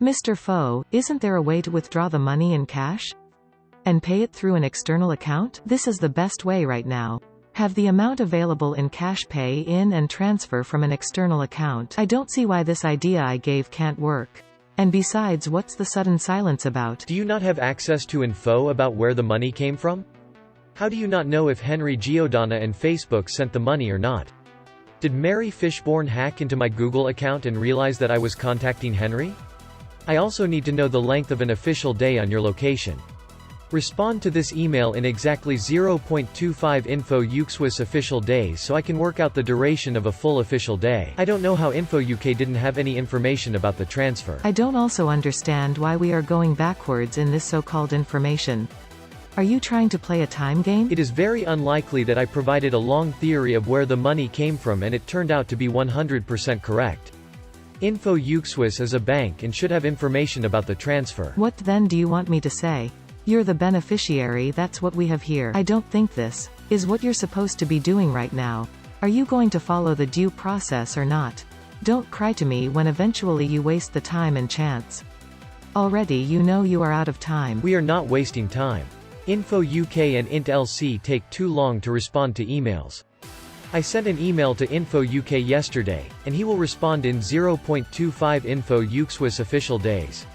Mr. Foe, isn't there a way to withdraw the money in cash? And pay it through an external account? This is the best way right now. Have the amount available in cash, pay in and transfer from an external account. I don't see why this idea I gave can't work. And besides, what's the sudden silence about? Do you not have access to info about where the money came from? How do you not know if Henry Giordana and Facebook sent the money or not? Did Mary Fishborn hack into my Google account and realize that I was contacting Henry? I also need to know the length of an official day on your location. Respond to this email in exactly 0.25 info UKSwiss official days so I can work out the duration of a full official day. I don't know how Info UK didn't have any information about the transfer. I don't also understand why we are going backwards in this so-called information. Are you trying to play a time game? It is very unlikely that I provided a long theory of where the money came from and it turned out to be 100% correct. Info UKSwiss is a bank and should have information about the transfer. What then do you want me to say? You're the beneficiary, that's what we have here. I don't think this is what you're supposed to be doing right now. Are you going to follow the due process or not? Don't cry to me when eventually you waste the time and chance. Already you know you are out of time. We are not wasting time. Info UK and Int LC take too long to respond to emails. I sent an email to Info UK yesterday, and he will respond in 0.25 Info UKSwiss official days.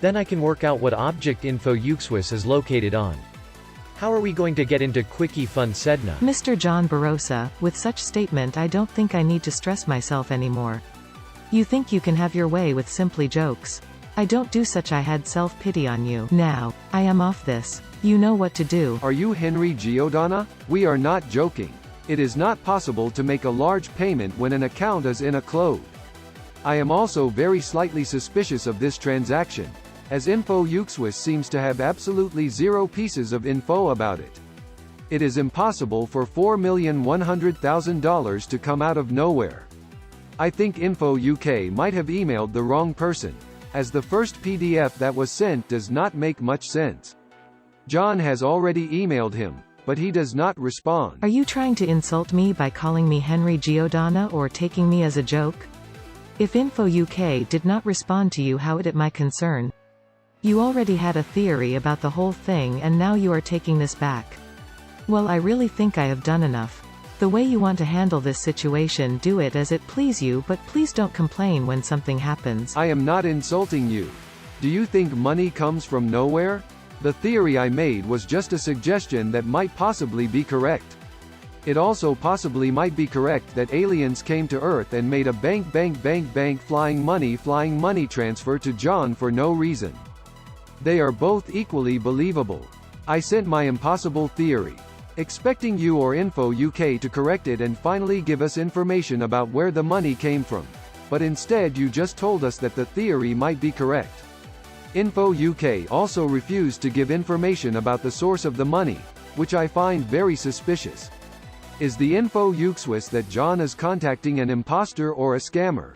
Then I can work out what object Info UKSwiss is located on. How are we going to get into Quickie Fun Sedna? Mr. John Barosa, with such statement I don't think I need to stress myself anymore. You think you can have your way with simply jokes. I don't do such. I had self-pity on you. Now, I am off this. You know what to do. Are you Henry Giordana? We are not joking. It is not possible to make a large payment when an account is in a cloud. I am also very slightly suspicious of this transaction, as Info UKSwiss seems to have absolutely zero pieces of info about it. It is impossible for $4,100,000 to come out of nowhere. I think Info UK might have emailed the wrong person, as the first PDF that was sent does not make much sense. John has already emailed him, but he does not respond. Are you trying to insult me by calling me Henry Giordana or taking me as a joke? If Info UK did not respond to you, how is it my concern? You already had a theory about the whole thing and now you are taking this back. Well, I really think I have done enough. The way you want to handle this situation, do it as it please you, but please don't complain when something happens. I am not insulting you. Do you think money comes from nowhere? The theory I made was just a suggestion that might possibly be correct. It also possibly might be correct that aliens came to Earth and made a bank flying money transfer to John for no reason. They are both equally believable. I sent my impossible theory, expecting you or Info UK to correct it and finally give us information about where the money came from. But instead you just told us that the theory might be correct. Info UK also refused to give information about the source of the money, which I find very suspicious. Is the Info UKSwiss that John is contacting an imposter or a scammer?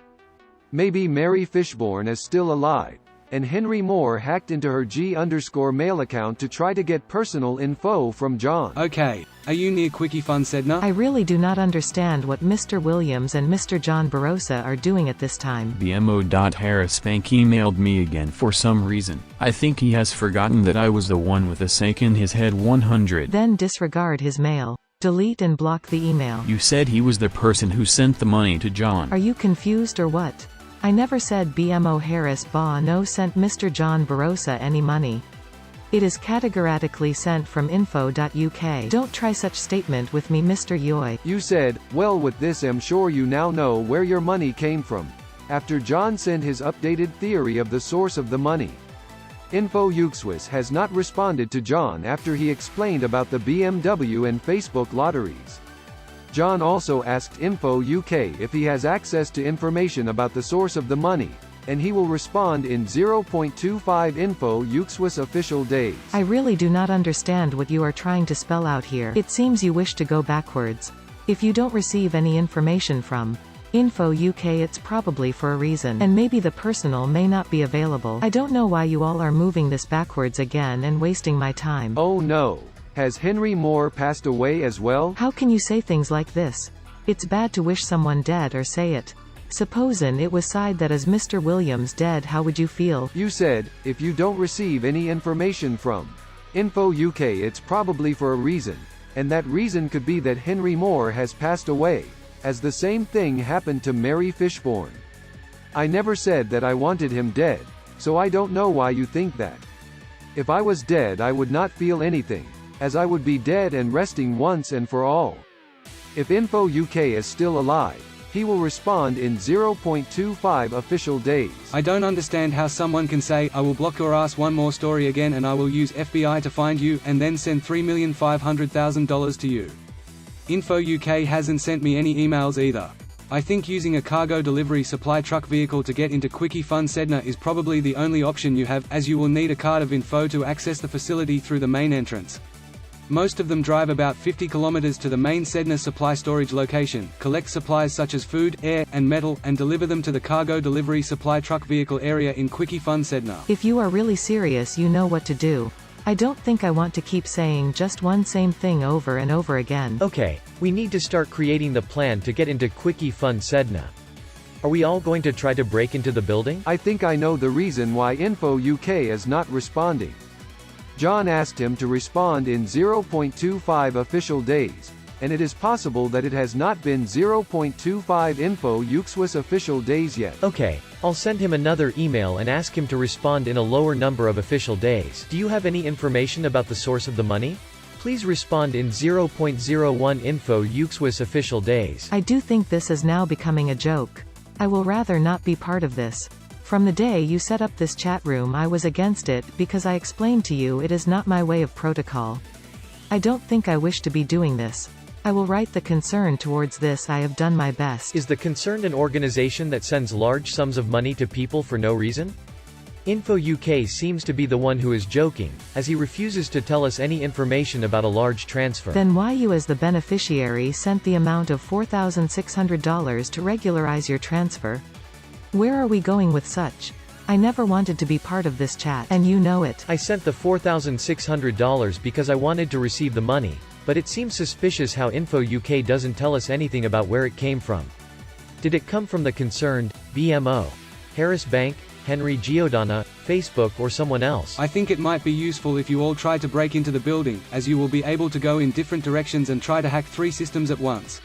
Maybe Mary Fishborn is still alive, and Henry Moore hacked into her G_mail account to try to get personal info from John. Okay, are you near Quickie Fun Sedna? I really do not understand what Mr. Williams and Mr. John Barosa are doing at this time. BMO.Harris Bank emailed me again for some reason. I think he has forgotten that I was the one with the sake in his head 100. Then disregard his mail. Delete and block the email. You said he was the person who sent the money to John. Are you confused or what? I never said BMO Harris no sent Mr. John Barosa any money. It is categorically sent from info.uk. Don't try such statement with me, Mr. Yoy. You said, well, with this I'm sure you now know where your money came from, after John sent his updated theory of the source of the money. Info UKSwiss has not responded to John after he explained about the BMW and Facebook lotteries. John also asked Info UK if he has access to information about the source of the money, and he will respond in 0.25 Info UKSwiss official days. I really do not understand what you are trying to spell out here. It seems you wish to go backwards. If you don't receive any information from Info UK, it's probably for a reason, and maybe the personal may not be available. I don't know why you all are moving this backwards again and wasting my time. Oh no. Has Henry Moore passed away as well? How can you say things like this? It's bad to wish someone dead or say it. Supposin' it was side that is Mr. Williams dead, how would you feel? You said, if you don't receive any information from Info UK, it's probably for a reason, and that reason could be that Henry Moore has passed away, as the same thing happened to Mary Fishburne. I never said that I wanted him dead, so I don't know why you think that. If I was dead I would not feel anything, as I would be dead and resting once and for all. If Info UK is still alive, he will respond in 0.25 official days. I don't understand how someone can say, I will block your ass one more story again and I will use FBI to find you, and then send $3,500,000 to you. Info UK hasn't sent me any emails either. I think using a cargo delivery supply truck vehicle to get into Quickie Fund Sedna is probably the only option you have, as you will need a card of info to access the facility through the main entrance. Most of them drive about 50 kilometers to the main Sedna supply storage location, collect supplies such as food, air, and metal, and deliver them to the cargo delivery supply truck vehicle area in Quickie Fund Sedna. If you are really serious, you know what to do. I don't think I want to keep saying just one same thing over and over again. Okay, we need to start creating the plan to get into Quickie Fund Sedna. Are we all going to try to break into the building? I think I know the reason why Info UK is not responding. John asked him to respond in 0.25 official days, and it is possible that it has not been 0.25 Info UK's official days yet. Okay, I'll send him another email and ask him to respond in a lower number of official days. Do you have any information about the source of the money? Please respond in 0.01 Info UK's official days. I do think this is now becoming a joke. I will rather not be part of this. From the day you set up this chat room I was against it, because I explained to you it is not my way of protocol. I don't think I wish to be doing this. I will write the concern towards this. I have done my best. Is the Concerned an organization that sends large sums of money to people for no reason? Info UK seems to be the one who is joking, as he refuses to tell us any information about a large transfer. Then why you as the beneficiary sent the amount of $4,600 to regularize your transfer? Where are we going with such? I never wanted to be part of this chat, and you know it. I sent the $4,600 because I wanted to receive the money, but it seems suspicious how Info UK doesn't tell us anything about where it came from. Did it come from the Concerned, BMO, Harris Bank, Henry Giordana, Facebook, or someone else? I think it might be useful if you all try to break into the building, as you will be able to go in different directions and try to hack 3 systems at once.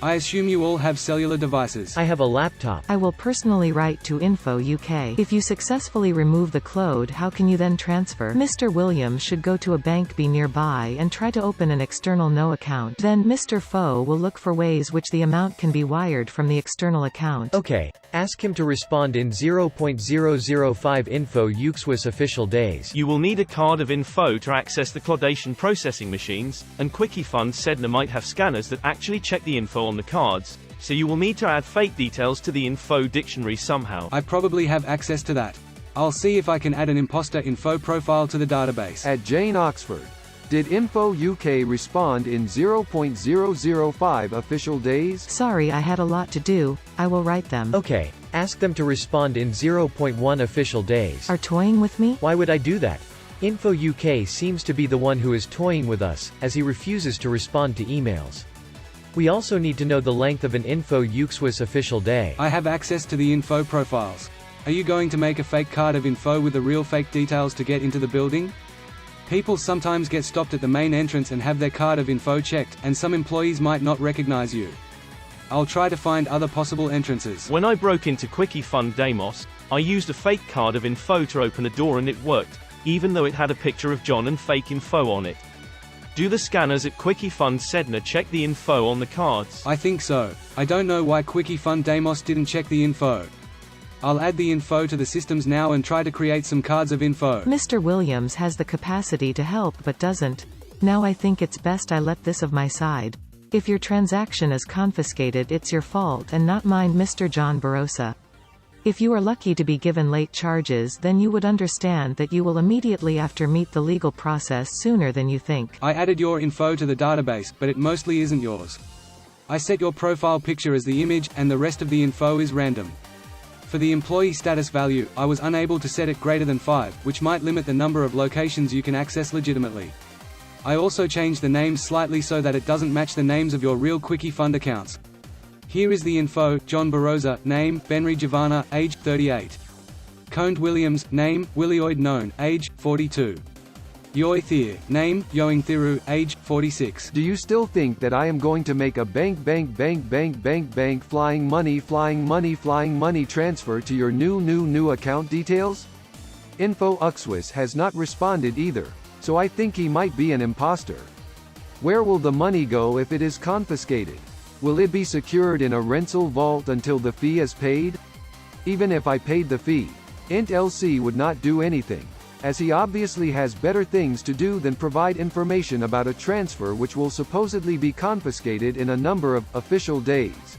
I assume you all have cellular devices. I have a laptop. I will personally write to Info UK. If you successfully remove the cloud, how can you then transfer? Mr. Williams should go to a bank be nearby and try to open an external no account. Then Mr. Foe will look for ways which the amount can be wired from the external account. Okay, ask him to respond in 0.005 Info UK's official days. You will need a card of info to access the clodation processing machines, and Quickie Fund Sedna might have scanners that actually check the info on the cards, so you will need to add fake details to the info dictionary somehow. I probably have access to that. I'll see if I can add an imposter info profile to the database. At Jane Oxford, did Info UK respond in 0.005 official days? Sorry, I had a lot to do. I will write them. Okay, ask them to respond in 0.1 official days. Are toying with me? Why would I do that? Info UK seems to be the one who is toying with us, as he refuses to respond to emails. We also need to know the length of an Info UK's official day. I have access to the info profiles. Are you going to make a fake card of info with the real fake details to get into the building? People sometimes get stopped at the main entrance and have their card of info checked, and some employees might not recognize you. I'll try to find other possible entrances. When I broke into Quickie Fund Deimos, I used a fake card of info to open a door and it worked, even though it had a picture of John and fake info on it. Do the scanners at Quickie Fund Sedna check the info on the cards? I think so. I don't know why Quickie Fund Deimos didn't check the info. I'll add the info to the systems now and try to create some cards of info. Mr. Williams has the capacity to help but doesn't. Now I think it's best I let this of my side. If your transaction is confiscated, it's your fault and not mine, Mr. John Barosa. If you are lucky to be given late charges, then you would understand that you will immediately after meet the legal process sooner than you think. I added your info to the database, but it mostly isn't yours. I set your profile picture as the image, and the rest of the info is random. For the employee status value, I was unable to set it greater than 5, which might limit the number of locations you can access legitimately. I also changed the names slightly so that it doesn't match the names of your real Quickie Fund accounts. Here is the info: John Barosa, name, Benry Giovanna, age, 38. Coned Williams, name, Willioid known, age, 42. Yoi Thir, name, Yoing Thiru, age, 46. Do you still think that I am going to make a bank flying money transfer to your new account details? Info Uxwis has not responded either, so I think he might be an imposter. Where will the money go if it is confiscated? Will it be secured in a rental vault until the fee is paid? Even if I paid the fee, Int LC would not do anything, as he obviously has better things to do than provide information about a transfer which will supposedly be confiscated in a number of official days.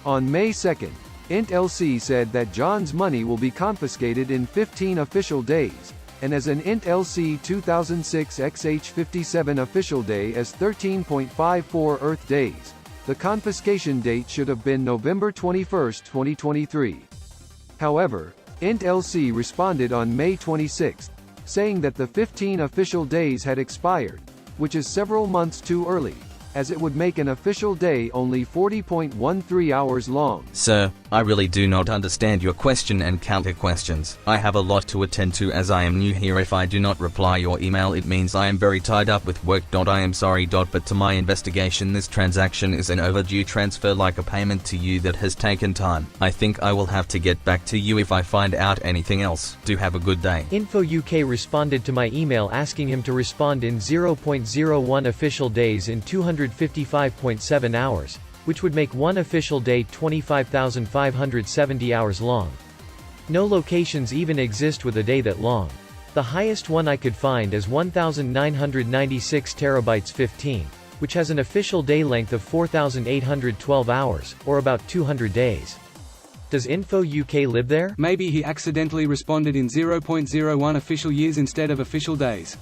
On May 2nd, Int LC said that John's money will be confiscated in 15 official days, and as an Int LC 2006 XH57 official day is 13.54 Earth days, the confiscation date should have been November 21, 2023. However, Int LC responded on May 26, saying that the 15 official days had expired, which is several months too early, as it would make an official day only 40.13 hours long. Sir, I really do not understand your question and counter questions. I have a lot to attend to as I am new here. If I do not reply your email, it means I am very tied up with work. I am sorry. But to my investigation, this transaction is an overdue transfer, like a payment to you that has taken time. I think I will have to get back to you if I find out anything else. Do have a good day. Info UK responded to my email asking him to respond in 0.01 official days in 255.7 hours, which would make one official day 25,570 hours long. No locations even exist with a day that long. The highest one I could find is 1,996 terabytes 15, which has an official day length of 4,812 hours, or about 200 days. Does Info UK live there? Maybe he accidentally responded in 0.01 official years instead of official days.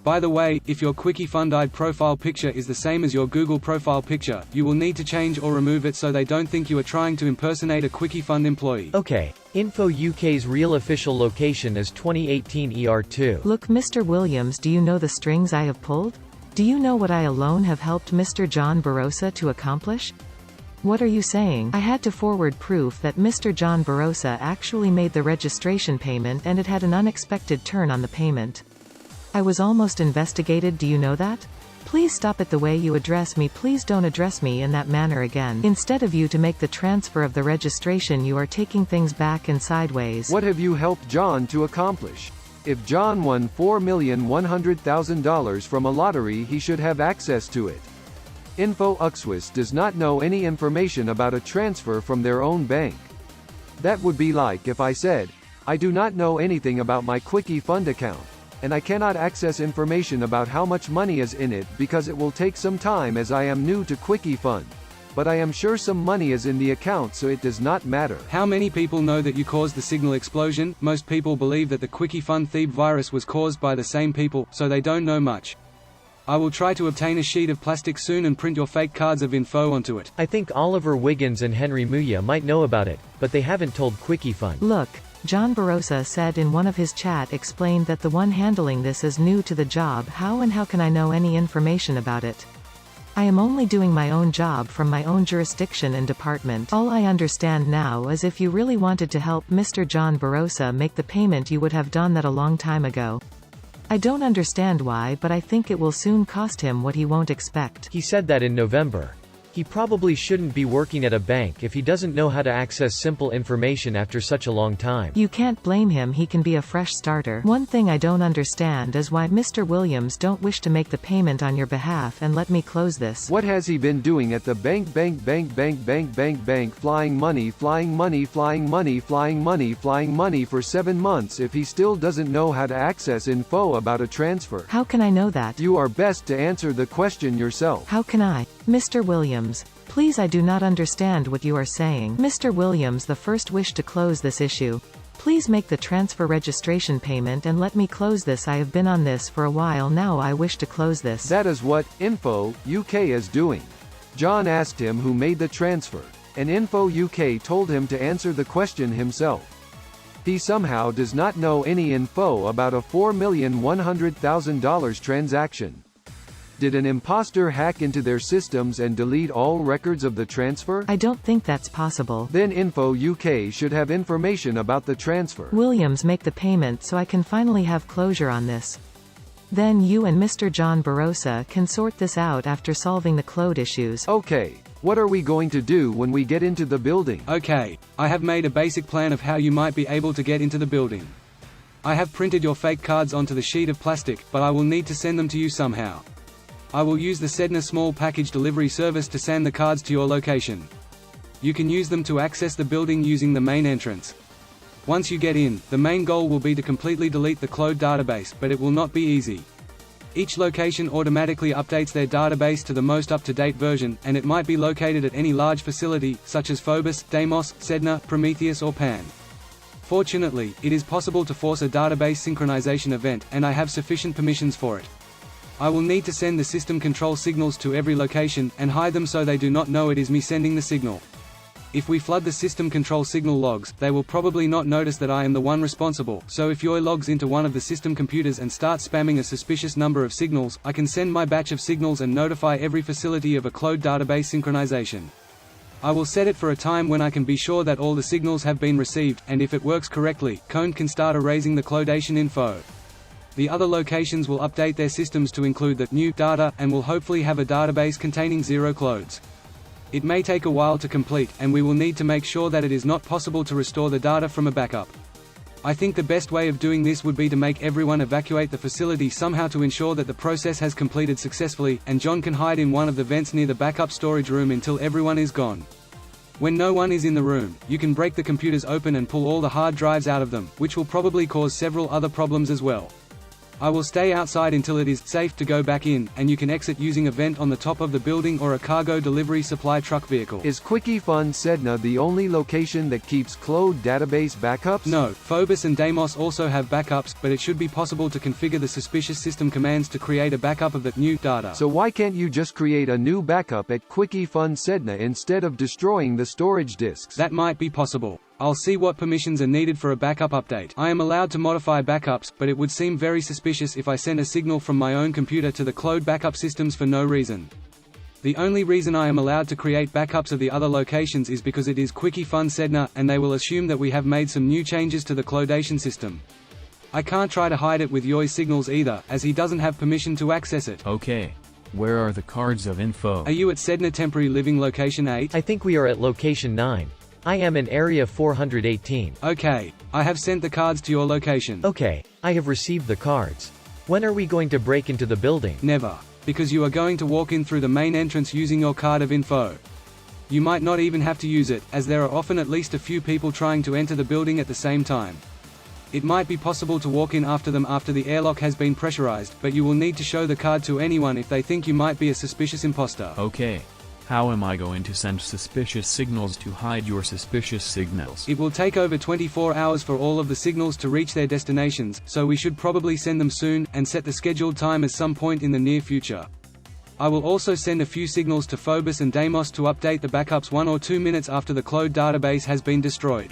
By the way, if your Quickie Fund ID profile picture is the same as your Google profile picture, you will need to change or remove it so they don't think you are trying to impersonate a Quickie Fund employee. Okay. Info UK's real official location is 2018 ER2. Look, Mr. Williams, do you know the strings I have pulled? Do you know what I alone have helped Mr. John Barosa to accomplish? What are you saying? I had to forward proof that Mr. John Barosa actually made the registration payment and it had an unexpected turn on the payment. I was almost investigated, do you know that? Please stop it the way you address me. Please don't address me in that manner again. Instead of you to make the transfer of the registration, you are taking things back and sideways. What have you helped John to accomplish? If John won $4,100,000 from a lottery, he should have access to it. Info Uxwis does not know any information about a transfer from their own bank. That would be like if I said, I do not know anything about my Quickie Fund account, and I cannot access information about how much money is in it because it will take some time as I am new to Quickie Fund. But I am sure some money is in the account, so it does not matter. How many people know that you caused the signal explosion? Most people believe that the Quickie Fund Thieves virus was caused by the same people, so they don't know much. I will try to obtain a sheet of plastic soon and print your fake cards of info onto it. I think Oliver Wiggins and Henry Muya might know about it, but they haven't told Quickie Fund. Look, John Barosa said in one of his chat explained that the one handling this is new to the job. How can I know any information about it? I am only doing my own job from my own jurisdiction and department. All I understand now is if you really wanted to help Mr. John Barosa make the payment, you would have done that a long time ago. I don't understand why, but I think it will soon cost him what he won't expect. He said that in November. He probably shouldn't be working at a bank if he doesn't know how to access simple information after such a long time. You can't blame him, he can be a fresh starter. One thing I don't understand is why Mr. Williams don't wish to make the payment on your behalf and let me close this. What has he been doing at the bank flying money for 7 months if he still doesn't know how to access info about a transfer? How can I know that? You are best to answer the question yourself. How can I? Mr. Williams, please, I do not understand what you are saying. Mr. Williams, the first wish to close this issue. Please make the transfer registration payment and let me close this. I have been on this for a while now. I wish to close this. That is what Info UK is doing. John asked him who made the transfer, and Info UK told him to answer the question himself. He somehow does not know any info about a $4,100,000 transaction. Did an imposter hack into their systems and delete all records of the transfer? I don't think that's possible. Then Info UK should have information about the transfer. Williams, make the payment so I can finally have closure on this. Then you and Mr. John Barosa can sort this out after solving the cloud issues. Okay, what are we going to do when we get into the building? Okay, I have made a basic plan of how you might be able to get into the building. I have printed your fake cards onto the sheet of plastic, but I will need to send them to you somehow. I will use the Sedna small package delivery service to send the cards to your location. You can use them to access the building using the main entrance. Once you get in, the main goal will be to completely delete the cloud database, but it will not be easy. Each location automatically updates their database to the most up-to-date version, and it might be located at any large facility, such as Phobos, Deimos, Sedna, Prometheus or Pan. Fortunately, it is possible to force a database synchronization event, and I have sufficient permissions for it. I will need to send the system control signals to every location, and hide them so they do not know it is me sending the signal. If we flood the system control signal logs, they will probably not notice that I am the one responsible, so if Yoy logs into one of the system computers and starts spamming a suspicious number of signals, I can send my batch of signals and notify every facility of a cloud database synchronization. I will set it for a time when I can be sure that all the signals have been received, and if it works correctly, Cone can start erasing the clodation info. The other locations will update their systems to include the new data, and will hopefully have a database containing 0 clodes. It may take a while to complete, and we will need to make sure that it is not possible to restore the data from a backup. I think the best way of doing this would be to make everyone evacuate the facility somehow to ensure that the process has completed successfully, and John can hide in one of the vents near the backup storage room until everyone is gone. When no one is in the room, you can break the computers open and pull all the hard drives out of them, which will probably cause several other problems as well. I will stay outside until it is safe to go back in, and you can exit using a vent on the top of the building or a cargo delivery supply truck vehicle. Is QuickieFun Sedna the only location that keeps cloud database backups? No, Phobos and Deimos also have backups, but it should be possible to configure the suspicious system commands to create a backup of the new data. So why can't you just create a new backup at QuickieFun Sedna instead of destroying the storage disks? That might be possible. I'll see what permissions are needed for a backup update. I am allowed to modify backups, but it would seem very suspicious if I send a signal from my own computer to the cloud backup systems for no reason. The only reason I am allowed to create backups of the other locations is because it is QuickieFun Sedna, and they will assume that we have made some new changes to the clodation system. I can't try to hide it with Yoy's signals either, as he doesn't have permission to access it. Okay. Where are the cards of info? Are you at Sedna Temporary Living Location 8? I think we are at location 9. I am in area 418. Okay, I have sent the cards to your location. Okay, I have received the cards. When are we going to break into the building? Never, because you are going to walk in through the main entrance using your card of info. You might not even have to use it, as there are often at least a few people trying to enter the building at the same time. It might be possible to walk in after them after the airlock has been pressurized, but you will need to show the card to anyone if they think you might be a suspicious imposter. Okay. How am I going to send suspicious signals to hide your suspicious signals? It will take over 24 hours for all of the signals to reach their destinations, so we should probably send them soon, and set the scheduled time as some point in the near future. I will also send a few signals to Phobos and Deimos to update the backups 1 or 2 minutes after the cloud database has been destroyed.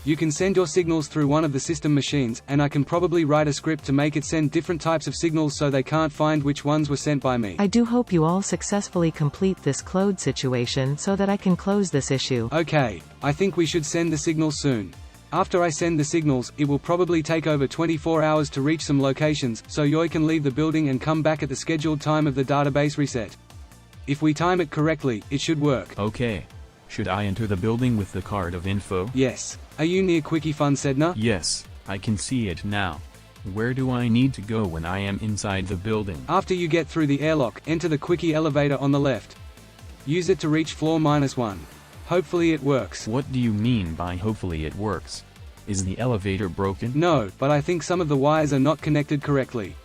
You can send your signals through one of the system machines, and I can probably write a script to make it send different types of signals so they can't find which ones were sent by me. I do hope you all successfully complete this cloud situation so that I can close this issue. Okay, I think we should send the signals soon. After I send the signals, it will probably take over 24 hours to reach some locations, so Yoy can leave the building and come back at the scheduled time of the database reset. If we time it correctly, it should work. Okay. Should I enter the building with the card of info? Yes. Are you near QuickieFun Sedna? Yes, I can see it now. Where do I need to go when I am inside the building? After you get through the airlock, enter the Quickie elevator on the left. Use it to reach floor -1. Hopefully it works. What do you mean by hopefully it works? Is the elevator broken? No, but I think some of the wires are not connected correctly.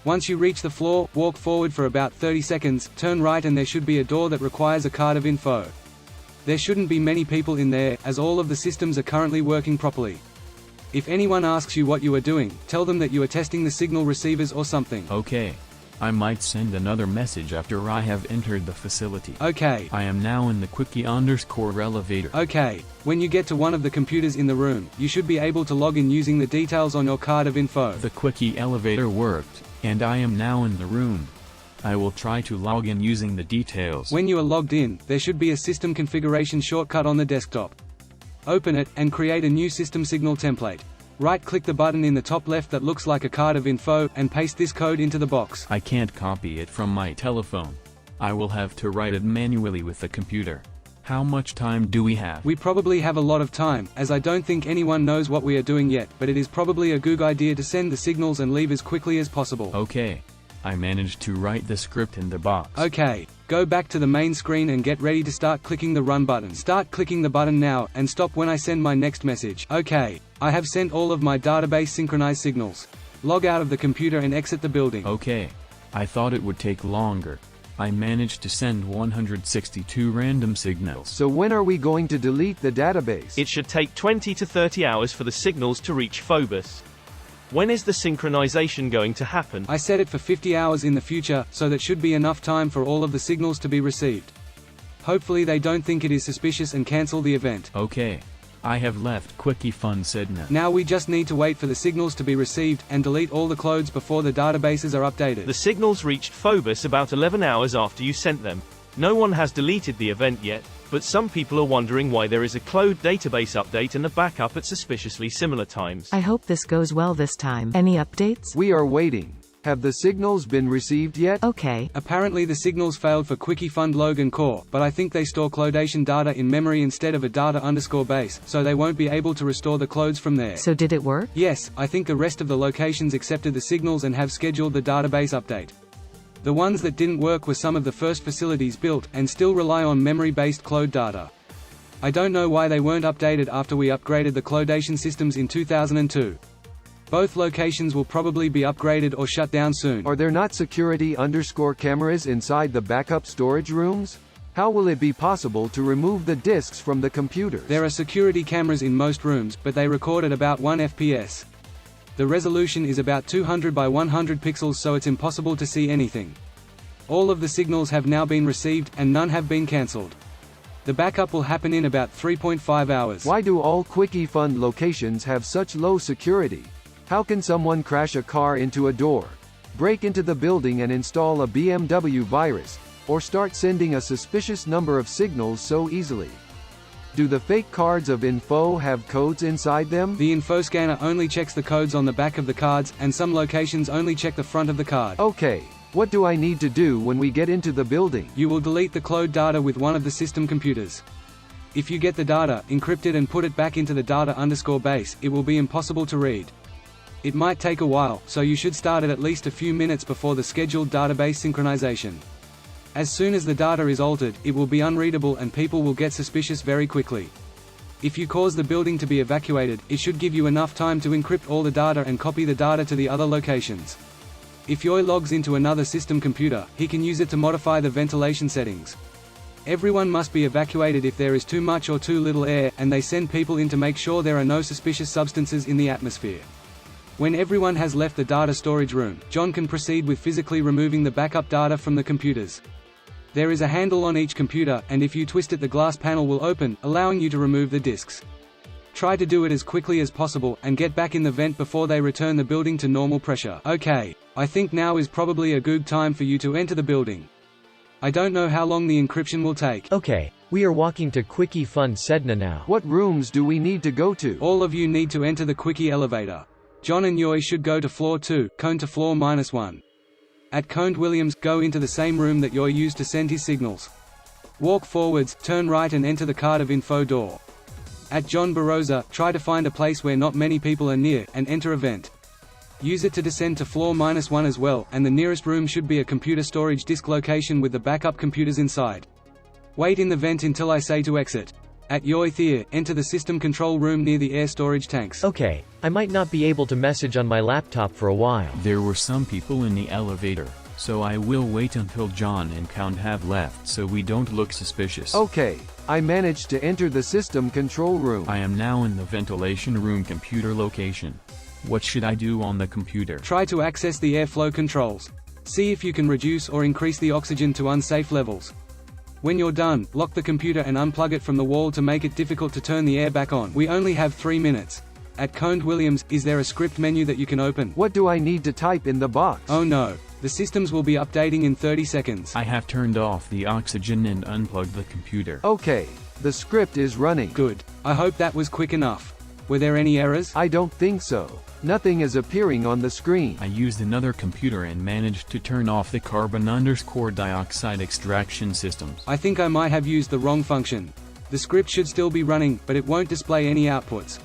Once you reach the floor, walk forward for about 30 seconds, turn right and there should be a door that requires a card of info. There shouldn't be many people in there, as all of the systems are currently working properly. If anyone asks you what you are doing, tell them that you are testing the signal receivers or something. Okay. I might send another message after I have entered the facility. Okay. I am now in the Quickie_ elevator. Okay. When you get to one of the computers in the room, you should be able to log in using the details on your card of info. The Quickie elevator worked, and I am now in the room. I will try to log in using the details. When you are logged in, there should be a system configuration shortcut on the desktop. Open it, and create a new system signal template. Right-click the button in the top left that looks like a card of info, and paste this code into the box. I can't copy it from my telephone. I will have to write it manually with the computer. How much time do we have? We probably have a lot of time, as I don't think anyone knows what we are doing yet, but it is probably a good idea to send the signals and leave as quickly as possible. Okay. I managed to write the script in the box. Okay. Go back to the main screen and get ready to start clicking the run button. Start clicking the button now, and stop when I send my next message. Okay. I have sent all of my database synchronized signals. Log out of the computer and exit the building. Okay. I thought it would take longer. I managed to send 162 random signals. So when are we going to delete the database? It should take 20 to 30 hours for the signals to reach Phobos. When is the synchronization going to happen? I set it for 50 hours in the future, so that should be enough time for all of the signals to be received. Hopefully they don't think it is suspicious and cancel the event. Okay. I have left Quickie Fun Sedna. Now we just need to wait for the signals to be received, and delete all the clones before the databases are updated. The signals reached Phobos about 11 hours after you sent them. No one has deleted the event yet, but some people are wondering why there is a cloned database update and a backup at suspiciously similar times. I hope this goes well this time. Any updates? We are waiting. Have the signals been received yet? Okay. Apparently the signals failed for Quickie Fund Logan Core, but I think they store clonation data in memory instead of a data_base, so they won't be able to restore the clones from there. So did it work? Yes, I think the rest of the locations accepted the signals and have scheduled the database update. The ones that didn't work were some of the first facilities built, and still rely on memory-based cloned data. I don't know why they weren't updated after we upgraded the clonation systems in 2002. Both locations will probably be upgraded or shut down soon. Are there not security_cameras inside the backup storage rooms? How will it be possible to remove the disks from the computers? There are security cameras in most rooms, but they record at about 1 FPS. The resolution is about 200 by 100 pixels, so it's impossible to see anything. All of the signals have now been received, and none have been cancelled. The backup will happen in about 3.5 hours. Why do all Quickie Fund locations have such low security? How can someone crash a car into a door, break into the building and install a BMW virus, or start sending a suspicious number of signals so easily? Do the fake cards of info have codes inside them? The info scanner only checks the codes on the back of the cards, and some locations only check the front of the card. Okay. What do I need to do when we get into the building? You will delete the cloned data with one of the system computers. If you get the data, encrypt it and put it back into the data_base, it will be impossible to read. It might take a while, so you should start it at least a few minutes before the scheduled database synchronization. As soon as the data is altered, it will be unreadable and people will get suspicious very quickly. If you cause the building to be evacuated, it should give you enough time to encrypt all the data and copy the data to the other locations. If Yoy logs into another system computer, he can use it to modify the ventilation settings. Everyone must be evacuated if there is too much or too little air, and they send people in to make sure there are no suspicious substances in the atmosphere. When everyone has left the data storage room, John can proceed with physically removing the backup data from the computers. There is a handle on each computer, and if you twist it, the glass panel will open, allowing you to remove the disks. Try to do it as quickly as possible, and get back in the vent before they return the building to normal pressure. Okay, I think now is probably a good time for you to enter the building. I don't know how long the encryption will take. Okay, we are walking to Quickie Fund Sedna now. What rooms do we need to go to? All of you need to enter the Quickie elevator. John and Yoy should go to floor 2, Cone to floor -1. At Cone Williams, go into the same room that Yoy used to send his signals. Walk forwards, turn right and enter the card of info door. At John Barosa, try to find a place where not many people are near, and enter a vent. Use it to descend to floor -1 as well, and the nearest room should be a computer storage disk location with the backup computers inside. Wait in the vent until I say to exit. At Yoy Thier, enter the system control room near the air storage tanks. Okay, I might not be able to message on my laptop for a while. There were some people in the elevator, so I will wait until John and Count have left so we don't look suspicious. Okay, I managed to enter the system control room. I am now in the ventilation room computer location. What should I do on the computer? Try to access the airflow controls. See if you can reduce or increase the oxygen to unsafe levels. When you're done, lock the computer and unplug it from the wall to make it difficult to turn the air back on. We only have 3 minutes. At Cone Williams, is there a script menu that you can open? What do I need to type in the box? Oh no. The systems will be updating in 30 seconds. I have turned off the oxygen and unplugged the computer. Okay, the script is running. Good. I hope that was quick enough. Were there any errors? I don't think so. Nothing is appearing on the screen. I used another computer and managed to turn off the carbon-dioxide extraction systems. I think I might have used the wrong function. The script should still be running, but it won't display any outputs.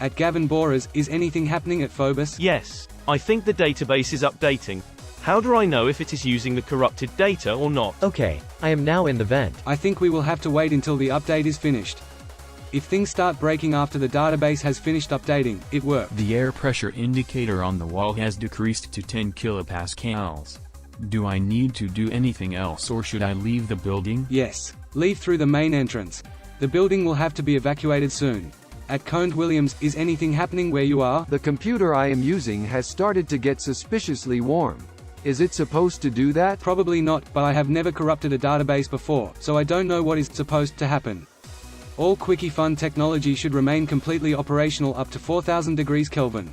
At Gavin Borers, is anything happening at Phobos? Yes. I think the database is updating. How do I know if it is using the corrupted data or not? Okay, I am now in the vent. I think we will have to wait until the update is finished. If things start breaking after the database has finished updating, it worked. The air pressure indicator on the wall has decreased to 10 kilopascals. Do I need to do anything else or should I leave the building? Yes. Leave through the main entrance. The building will have to be evacuated soon. At Coned Williams, is anything happening where you are? The computer I am using has started to get suspiciously warm. Is it supposed to do that? Probably not, but I have never corrupted a database before, so I don't know what is supposed to happen. All Quickie Fun technology should remain completely operational up to 4000 degrees Kelvin.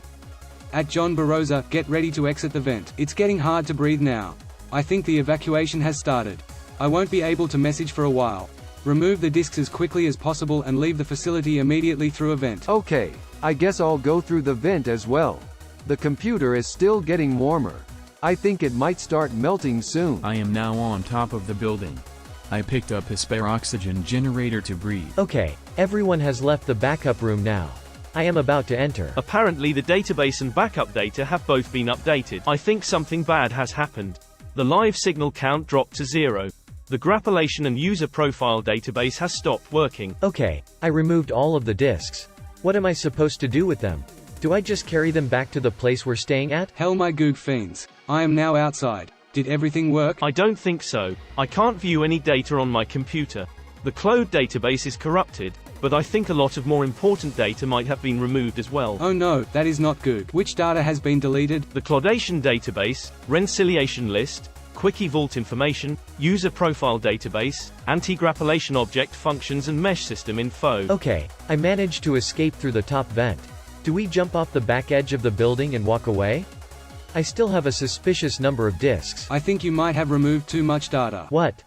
At John Barosa, get ready to exit the vent. It's getting hard to breathe now. I think the evacuation has started. I won't be able to message for a while. Remove the disks as quickly as possible and leave the facility immediately through a vent. Okay, I guess I'll go through the vent as well. The computer is still getting warmer. I think it might start melting soon. I am now on top of the building. I picked up a spare oxygen generator to breathe. Okay, everyone has left the backup room now. I am about to enter. Apparently the database and backup data have both been updated. I think something bad has happened. The live signal count dropped to 0. The grapplation and user profile database has stopped working. Okay, I removed all of the disks. What am I supposed to do with them? Do I just carry them back to the place we're staying at? Hell my goog fiends. I am now outside. Did everything work? I don't think so. I can't view any data on my computer. The cloud database is corrupted, but I think a lot of more important data might have been removed as well. Oh no, that is not good. Which data has been deleted? The Clodation database, reconciliation list, Quickie Vault information, user profile database, anti-grapplation object functions and mesh system info. Okay, I managed to escape through the top vent. Do we jump off the back edge of the building and walk away? I still have a suspicious number of disks. I think you might have removed too much data. What?